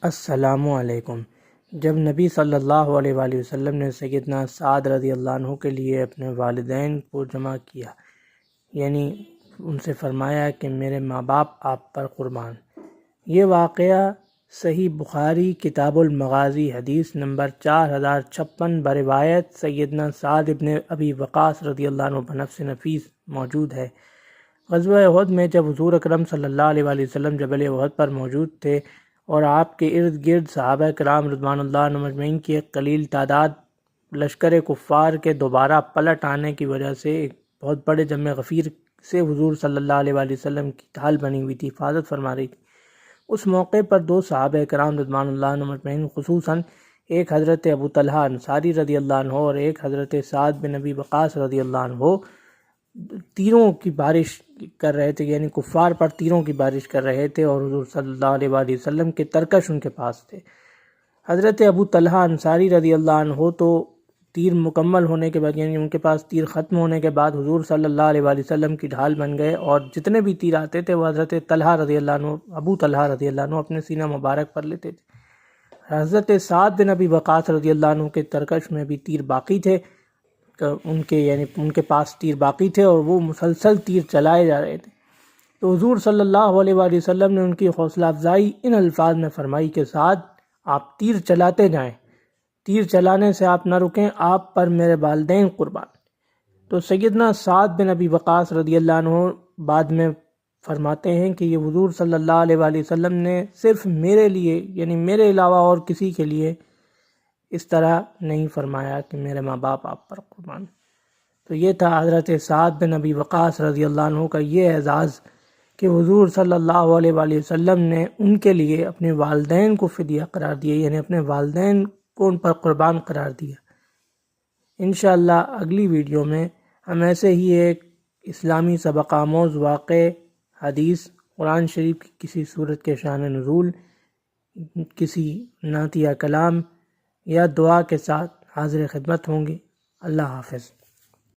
السلام علیکم۔ جب نبی صلی اللہ علیہ وآلہ وسلم نے سیدنا سعد رضی اللہ عنہ کے لیے اپنے والدین کو جمع کیا، یعنی ان سے فرمایا کہ میرے ماں باپ آپ پر قربان، یہ واقعہ صحیح بخاری کتاب المغازی حدیث نمبر 4056 بروایت سیدنا سعد ابن ابی وقاص رضی اللہ عنہ بنفس نفیس موجود ہے۔ غزوہ احد میں جب حضور اکرم صلی اللہ علیہ وآلہ وسلم جبل احد پر موجود تھے اور آپ کے ارد گرد صحابہ کرام رضوان اللہ عنہم اجمعین کی ایک قلیل تعداد لشکر کفار کے دوبارہ پلٹ آنے کی وجہ سے ایک بہت بڑے جمع غفیر سے حضور صلی اللہ علیہ وآلہ وسلم کی ڈھال بنی ہوئی تھی، حفاظت فرما رہی تھی۔ اس موقع پر دو صحابہ کرام رضوان اللہ عنہم اجمعین، خصوصاً ایک حضرت ابو طلحہ انصاری رضی اللہ عنہ اور ایک حضرت سعد بن ابی وقاص رضی اللہ عنہ تیروں کی بارش کر رہے تھے، یعنی کفار پر تیروں کی بارش کر رہے تھے اور حضور صلی اللہ علیہ وآلہ وسلم کے ترکش ان کے پاس تھے۔ حضرت ابو طلحہ انصاری رضی اللہ عنہ تو تیر مکمل ہونے کے بعد، یعنی ان کے پاس تیر ختم ہونے کے بعد حضور صلی اللہ علیہ وآلہ وسلم کی ڈھال بن گئے، اور جتنے بھی تیر آتے تھے وہ حضرت طلحہ رضی اللہ عنہ، ابو طلحہ رضی اللہ عنہ اپنے سینہ مبارک پر لیتے تھے۔ حضرت سعد بن ابی وقاص رضی اللہ عنہ کے ترکش میں بھی تیر باقی تھے، ان کے پاس تیر باقی تھے اور وہ مسلسل تیر چلائے جا رہے تھے۔ تو حضور صلی اللہ علیہ وآلہ وسلم نے ان کی حوصلہ افزائی ان الفاظ میں فرمائی کہ سعد، آپ تیر چلاتے جائیں، تیر چلانے سے آپ نہ رکیں، آپ پر میرے والدین قربان۔ تو سیدنا سعد بن ابی وقاص رضی اللہ عنہ بعد میں فرماتے ہیں کہ یہ حضور صلی اللہ علیہ وآلہ وسلم نے صرف میرے لیے، یعنی میرے علاوہ اور کسی کے لیے اس طرح نہیں فرمایا کہ میرے ماں باپ آپ پر قربان۔ تو یہ تھا حضرت سعد بن ابی وقاص رضی اللہ عنہ کا یہ اعزاز کہ حضور صلی اللہ علیہ وآلہ وسلم نے ان کے لیے اپنے والدین کو فدیہ قرار دیا، یعنی اپنے والدین کو ان پر قربان قرار دیا۔ انشاءاللہ اگلی ویڈیو میں ہم ایسے ہی ایک اسلامی سبق آموز واقع، حدیث، قرآن شریف کی کسی صورت کے شان نزول، کسی نعت یا کلام یا دعا کے ساتھ حاضر خدمت ہوں گے۔ اللہ حافظ۔